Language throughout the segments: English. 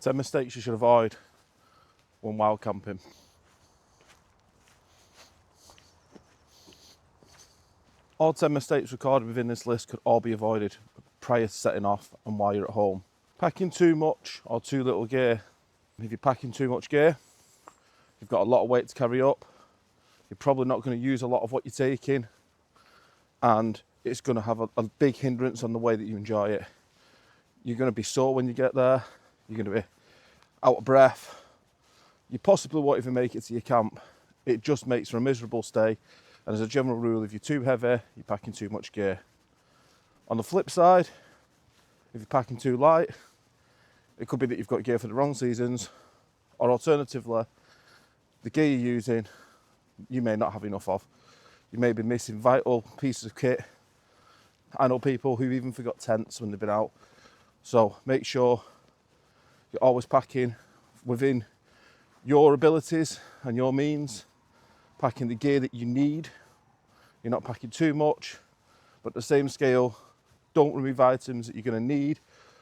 10 mistakes you should avoid when wild camping. All 10 mistakes recorded within this list could all be avoided prior to setting off and while you're at home. Packing too much or too little gear. If you're packing too much gear, you've got a lot of weight to carry up. You're probably not going to use a lot of what you're taking, and it's going to have a big hindrance on the way that you enjoy it. You're going to be sore when you get there. You're going to be out of breath. You possibly won't even make it to your camp. It just makes for a miserable stay. And as a general rule, if you're too heavy, you're packing too much gear. On the flip side, if you're packing too light, it could be that you've got gear for the wrong seasons, or alternatively, the gear you're using, you may not have enough of. You may be missing vital pieces of kit. I know people who even forgot tents when they've been out. So make sure you're always packing within your abilities and your means, packing the gear that you need. You're not packing too much, but at the same scale, don't remove items that you're going to need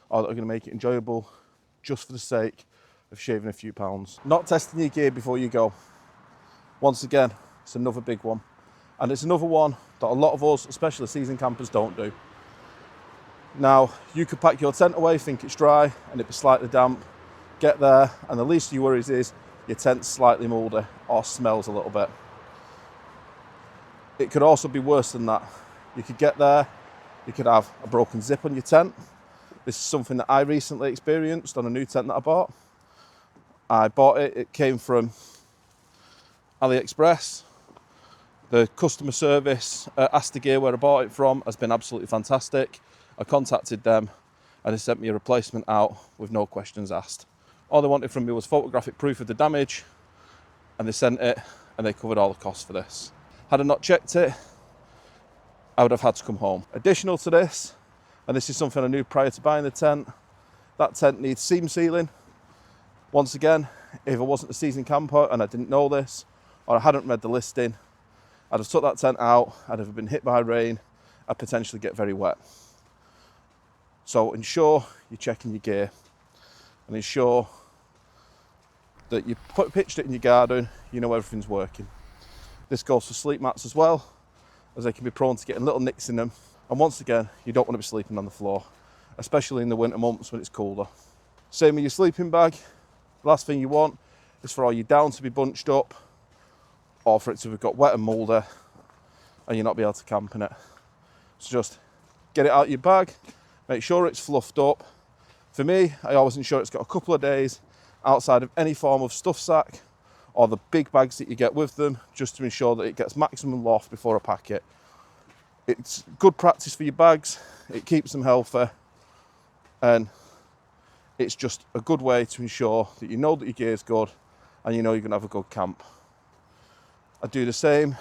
or that are going to make it enjoyable just for the sake of shaving a few pounds. Not testing your gear before you go. Once again, it's another big one. And it's another one that a lot of us, especially seasoned campers, don't do. Now, you could pack your tent away, think it's dry, and it'd be slightly damp. Get there, and the least of your worries is your tent's slightly mouldy or smells a little bit. It could also be worse than that. You could get there, you could have a broken zip on your tent. This is something that I recently experienced on a new tent that I bought. I bought it, it came from AliExpress. The customer service at Asta Gear, where I bought it from, has been absolutely fantastic. I contacted them and they sent me a replacement out with no questions asked. All they wanted from me was photographic proof of the damage, and they sent it, and they covered all the costs for this. Had I not checked it, I would have had to come home. Additional to this, and this is something I knew prior to buying the tent, that tent needs seam sealing. Once again, if I wasn't a seasoned camper and I didn't know this, or I hadn't read the listing, I'd have took that tent out, I'd have been hit by rain, I'd potentially get very wet. So ensure you're checking your gear, and ensure that you pitched it in your garden, you know everything's working. This goes for sleep mats as well, as they can be prone to getting little nicks in them. And once again, you don't want to be sleeping on the floor, especially in the winter months when it's colder. Same with your sleeping bag. The last thing you want is for all your down to be bunched up, or for it to have got wet and mouldy, and you not be able to camp in it. So just get it out of your bag, make sure it's fluffed up. For me, I always ensure it's got a couple of days outside of any form of stuff sack or the big bags that you get with them, just to ensure that it gets maximum loft before I pack it. It's good practice for your bags, it keeps them healthy, and it's just a good way to ensure that you know that your gear's good and you know you're going to have a good camp. I do the same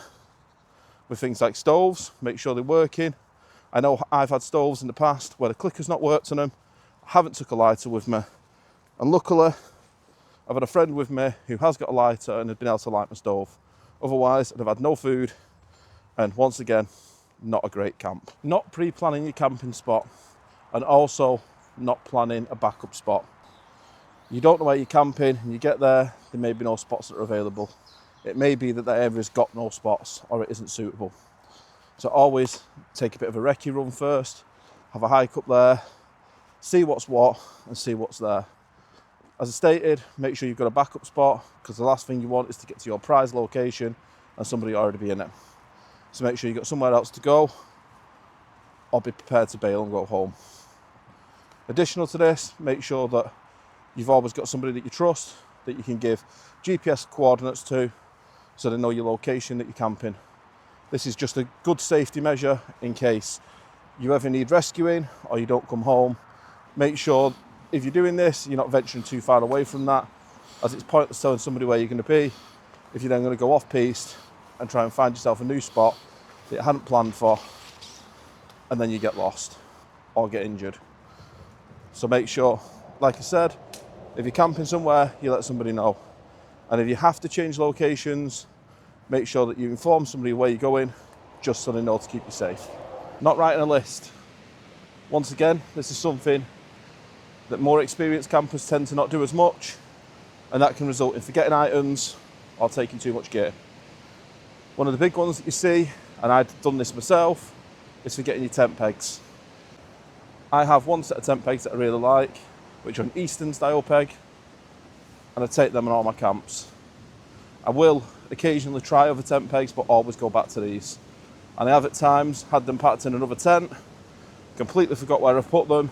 with things like stoves, make sure they're working. I know I've had stoves in the past where the clicker's not worked on them, I haven't took a lighter with me, and luckily I've had a friend with me who has got a lighter and has been able to light my stove. Otherwise, I'd have had no food, and once again, not a great camp. Not pre-planning your camping spot, and also not planning a backup spot. You don't know where you're camping, and you get there may be no spots that are available. It may be that area's got no spots, or it isn't suitable. So always take a bit of a recce run first, have a hike up there, see what's what, and see what's there. As I stated, make sure you've got a backup spot, because the last thing you want is to get to your prize location and somebody already be in it. So make sure you've got somewhere else to go, or be prepared to bail and go home. Additional to this, make sure that you've always got somebody that you trust, that you can give GPS coordinates to, so they know your location that you're camping. This is just a good safety measure in case you ever need rescuing or you don't come home. Make sure if you're doing this, you're not venturing too far away from that, as it's pointless telling somebody where you're going to be if you're then going to go off piste and try and find yourself a new spot that you hadn't planned for, and then you get lost or get injured. So make sure, like I said, if you're camping somewhere, you let somebody know. And if you have to change locations, make sure that you inform somebody where you're going, just so they know to keep you safe. Not writing a list. Once again, this is something that more experienced campers tend to not do as much, and that can result in forgetting items or taking too much gear. One of the big ones that you see, and I've done this myself, is forgetting your tent pegs. I have one set of tent pegs that I really like, which are an Eastern style peg, and I take them on all my camps. I will occasionally try other tent pegs, but always go back to these. And I have at times had them packed in another tent, completely forgot where I've put them,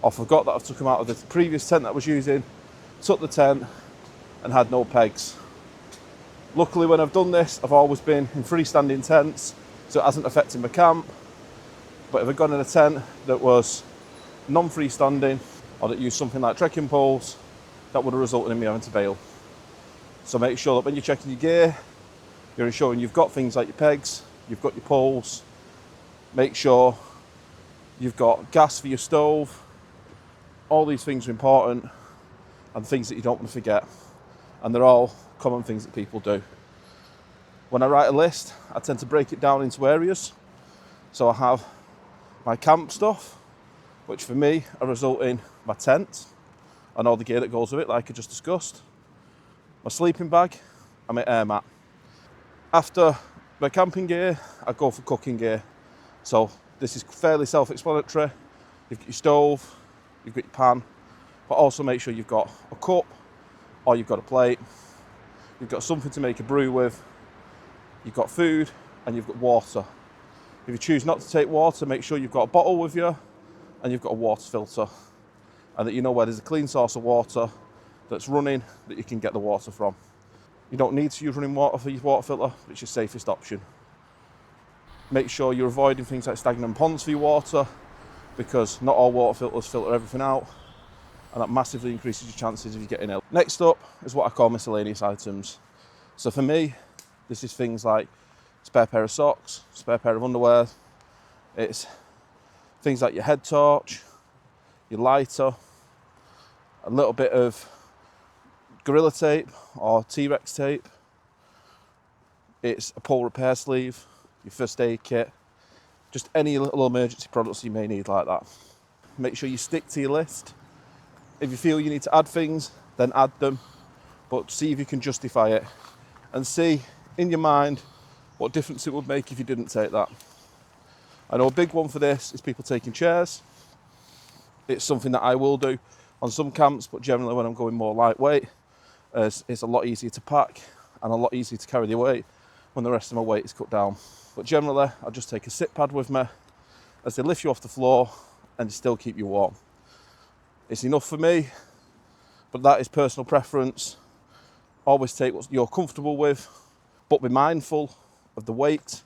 or forgot that I've took them out of the previous tent that I was using, took the tent and had no pegs. Luckily when I've done this, I've always been in freestanding tents, so it hasn't affected my camp. But if I'd gone in a tent that was non-freestanding, or that used something like trekking poles, that would have resulted in me having to bail. So make sure that when you're checking your gear, you're ensuring you've got things like your pegs, you've got your poles, make sure you've got gas for your stove. All these things are important and things that you don't want to forget. And they're all common things that people do. When I write a list, I tend to break it down into areas. So I have my camp stuff, which for me are result in my tent and all the gear that goes with it, like I just discussed, my sleeping bag and my air mat. After my camping gear, I go for cooking gear. So this is fairly self-explanatory. You've got your stove, you've got your pan, but also make sure you've got a cup or you've got a plate. You've got something to make a brew with, you've got food and you've got water. If you choose not to take water, make sure you've got a bottle with you and you've got a water filter, and that you know where there's a clean source of water that's running that you can get the water from. You don't need to use running water for your water filter, it's your safest option. Make sure you're avoiding things like stagnant ponds for your water, because not all water filters filter everything out, and that massively increases your chances of you getting ill. Next up is what I call miscellaneous items. So for me, this is things like spare pair of socks, spare pair of underwear. It's things like your head torch, your lighter, a little bit of Gorilla tape or T-Rex tape. It's a pole repair sleeve, your first aid kit, just any little emergency products you may need like that. Make sure you stick to your list. If you feel you need to add things, then add them, but see if you can justify it and see in your mind what difference it would make if you didn't take that. I know a big one for this is people taking chairs. It's something that I will do on some camps, but generally when I'm going more lightweight, it's a lot easier to pack and a lot easier to carry the weight when the rest of my weight is cut down. But generally, I'll just take a sit pad with me as they lift you off the floor and still keep you warm. It's enough for me, but that is personal preference. Always take what you're comfortable with, but be mindful of the weight,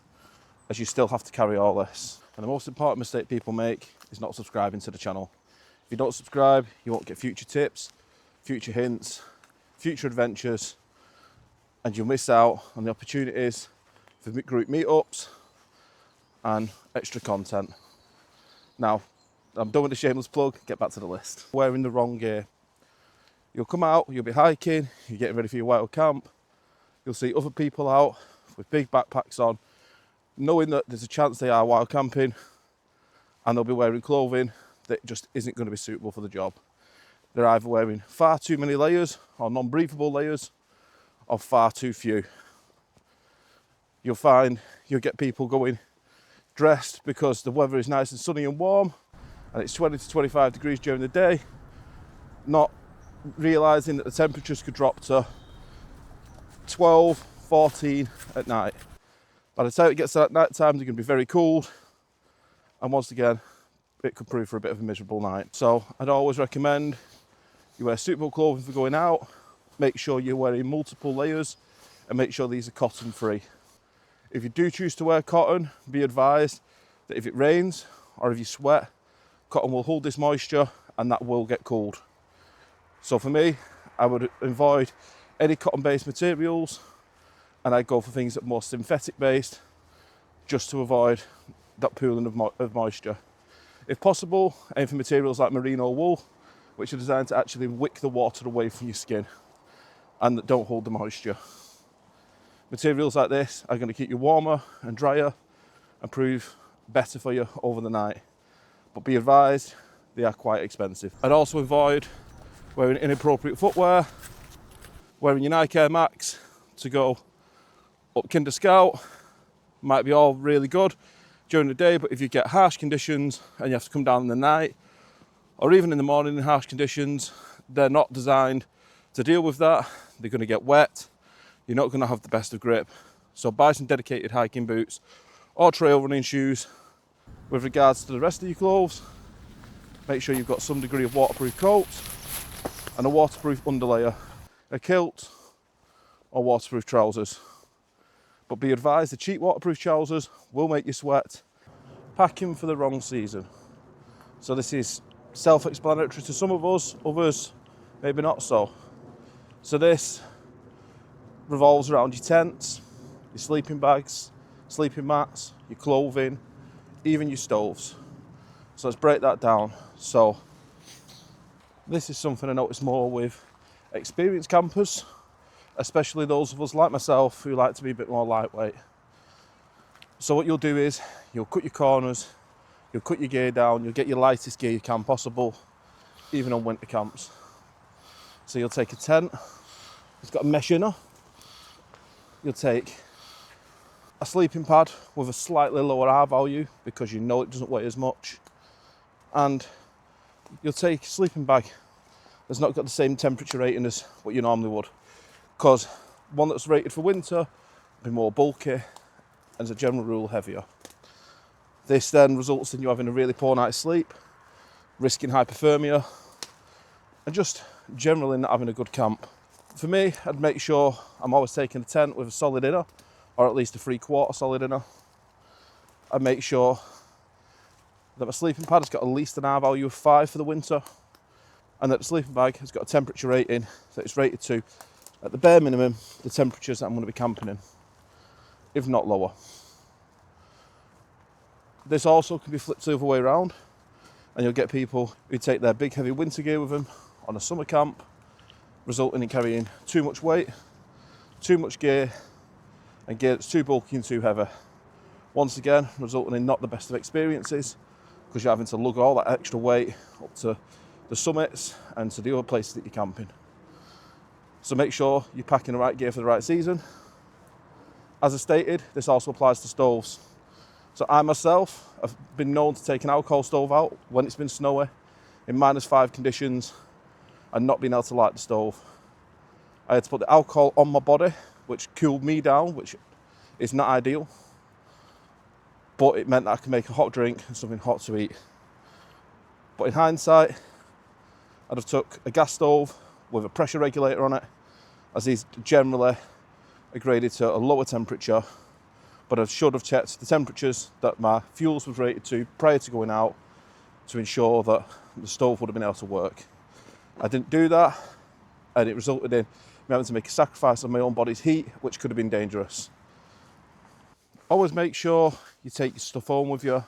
as you still have to carry all this. And the most important mistake people make is not subscribing to the channel. If you don't subscribe, you won't get future tips, future hints, future adventures, and you'll miss out on the opportunities for group meetups and extra content. Now, I'm done with the shameless plug, get back to the list. Wearing the wrong gear. You'll come out, you'll be hiking, you're getting ready for your wild camp, you'll see other people out with big backpacks on, knowing that there's a chance they are wild camping, and they'll be wearing clothing that just isn't going to be suitable for the job. They're either wearing far too many layers or non-breathable layers, or far too few. You'll find you'll get people going dressed because the weather is nice and sunny and warm, and it's 20 to 25 degrees during the day, not realising that the temperatures could drop to 12, 14 at night. By the time it gets to that night time, they're going to be very cold, and once again, it could prove for a bit of a miserable night. So I'd always recommend you wear suitable clothing for going out, make sure you're wearing multiple layers, and make sure these are cotton free. If you do choose to wear cotton, be advised that if it rains or if you sweat, cotton will hold this moisture and that will get cold. So for me, I would avoid any cotton-based materials, and I'd go for things that are more synthetic-based, just to avoid that pooling of moisture. If possible, aim for materials like merino wool, which are designed to actually wick the water away from your skin and that don't hold the moisture. Materials like this are going to keep you warmer and drier and prove better for you over the night. But be advised, they are quite expensive. I'd also avoid wearing inappropriate footwear, wearing your Nike Air Max to go up Kinder Scout. Might be all really good during the day, but if you get harsh conditions and you have to come down in the night or even in the morning in harsh conditions, they're not designed to deal with that. They're going to get wet. You're not going to have the best of grip. So buy some dedicated hiking boots or trail running shoes. With regards to the rest of your clothes, make sure you've got some degree of waterproof coats and a waterproof underlayer, a kilt or waterproof trousers. But be advised, the cheap waterproof trousers will make you sweat. Packing for the wrong season. So this is self-explanatory to some of us, others maybe not so. So this revolves around your tents, your sleeping bags, sleeping mats, your clothing, even your stoves. So let's break that down. So this is something I notice more with experienced campers, especially those of us like myself who like to be a bit more lightweight. So what you'll do is you'll cut your corners, you'll cut your gear down, you'll get your lightest gear you can possible, even on winter camps. So you'll take a tent, it's got a mesh inner. You'll take a sleeping pad with a slightly lower R value because you know it doesn't weigh as much. And you'll take a sleeping bag that's not got the same temperature rating as what you normally would. Because one that's rated for winter will be more bulky and as a general rule heavier. This then results in you having a really poor night's sleep, risking hypothermia, and just generally not having a good camp. For me, I'd make sure I'm always taking a tent with a solid inner, or at least a 3/4 solid inner. I'd make sure that my sleeping pad has got at least an R value of 5 for the winter, and that the sleeping bag has got a temperature rating that it's rated to, at the bare minimum, the temperatures that I'm going to be camping in, if not lower. This also can be flipped the other way around, and you'll get people who take their big heavy winter gear with them on a summer camp, resulting in carrying too much weight, too much gear, and gear that's too bulky and too heavy. Once again, resulting in not the best of experiences, because you're having to lug all that extra weight up to the summits and to the other places that you're camping. So make sure you're packing the right gear for the right season. As I stated, this also applies to stoves. So I myself have been known to take an alcohol stove out when it's been snowy, in -5 conditions, and not being able to light the stove. I had to put the alcohol on my body, which cooled me down, which is not ideal. But it meant that I could make a hot drink and something hot to eat. But in hindsight, I'd have took a gas stove with a pressure regulator on it, as these generally are graded to a lower temperature, but I should have checked the temperatures that my fuels was rated to prior to going out to ensure that the stove would have been able to work. I didn't do that, and it resulted in me having to make a sacrifice of my own body's heat, which could have been dangerous. Always make sure you take your stuff home with you.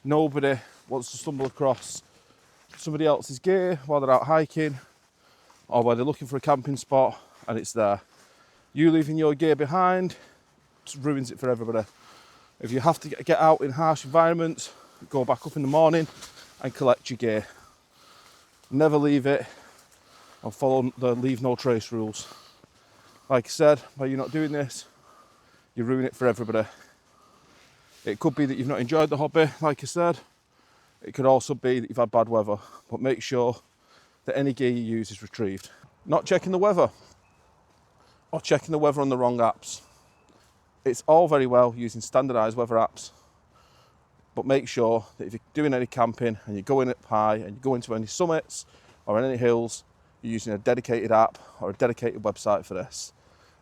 Nobody wants to stumble across somebody else's gear while they're out hiking, or while they're looking for a camping spot and it's there. You leaving your gear behind just ruins it for everybody. If you have to get out in harsh environments, go back up in the morning and collect your gear. Never leave it, and follow the leave no trace rules. Like I said, by you not doing this, you ruin it for everybody. It could be that you've not enjoyed the hobby, like I said. It could also be that you've had bad weather, but make sure that any gear you use is retrieved. Not checking the weather, or checking the weather on the wrong apps. It's all very well using standardised weather apps, but make sure that if you're doing any camping and you're going up high and you're going to any summits or any hills, you're using a dedicated app or a dedicated website for this.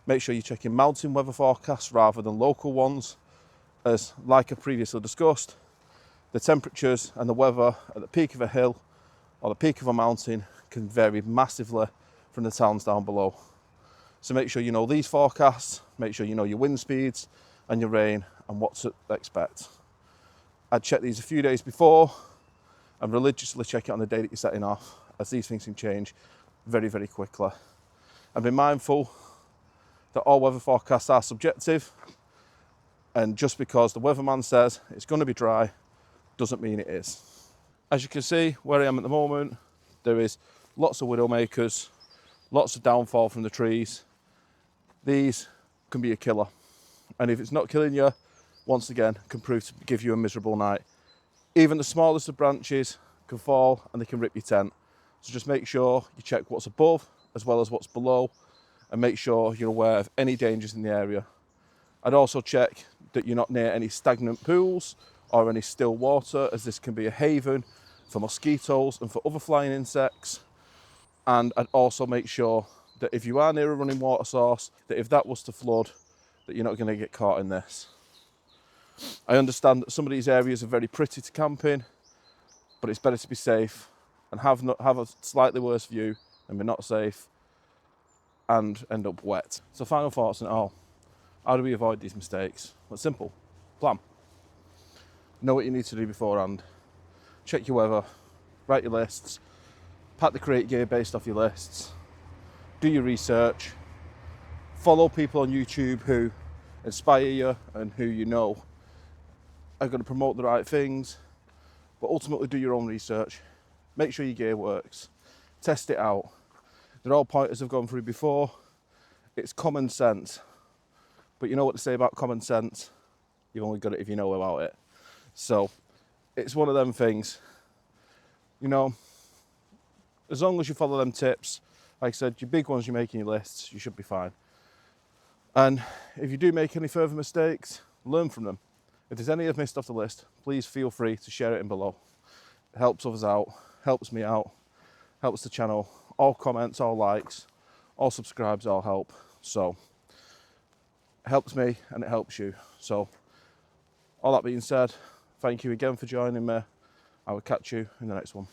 Make sure you're checking mountain weather forecasts rather than local ones, as like I previously discussed, the temperatures and the weather at the peak of a hill or the peak of a mountain can vary massively from the towns down below. So make sure you know these forecasts, make sure you know your wind speeds and your rain and what to expect. I'd check these a few days before and religiously check it on the day that you're setting off, as these things can change very, very quickly. And be mindful that all weather forecasts are subjective, and just because the weatherman says it's going to be dry doesn't mean it is. As you can see, where I am at the moment, there is lots of widowmakers, lots of downfall from the trees. These can be a killer. And if it's not killing you, once again, can prove to give you a miserable night. Even the smallest of branches can fall and they can rip your tent. So just make sure you check what's above as well as what's below, and make sure you're aware of any dangers in the area. I'd also check that you're not near any stagnant pools or any still water, as this can be a haven for mosquitoes and for other flying insects. And I'd also make sure that if you are near a running water source, that if that was to flood, that you're not going to get caught in this. I understand that some of these areas are very pretty to camp in, but it's better to be safe and have a slightly worse view than be not safe and end up wet. So final thoughts on it all. How do we avoid these mistakes? Well, it's simple. Plan. Know what you need to do beforehand. Check your weather. Write your lists. Pack the crate gear based off your lists. Do your research. Follow people on YouTube who inspire you and who you know are going to promote the right things. But ultimately do your own research. Make sure your gear works. Test it out. They're all pointers I've gone through before. It's common sense. But you know what to say about common sense? You've only got it if you know about it. So it's one of them things. You know, as long as you follow them tips, like I said, your big ones you're making your lists, you should be fine. And if you do make any further mistakes, learn from them. If there's any I've missed off the list, please feel free to share it in below. It helps others out, helps me out, helps the channel. All comments, all likes, all subscribes, all help. So it helps me and it helps you. So all that being said, thank you again for joining me. I will catch you in the next one.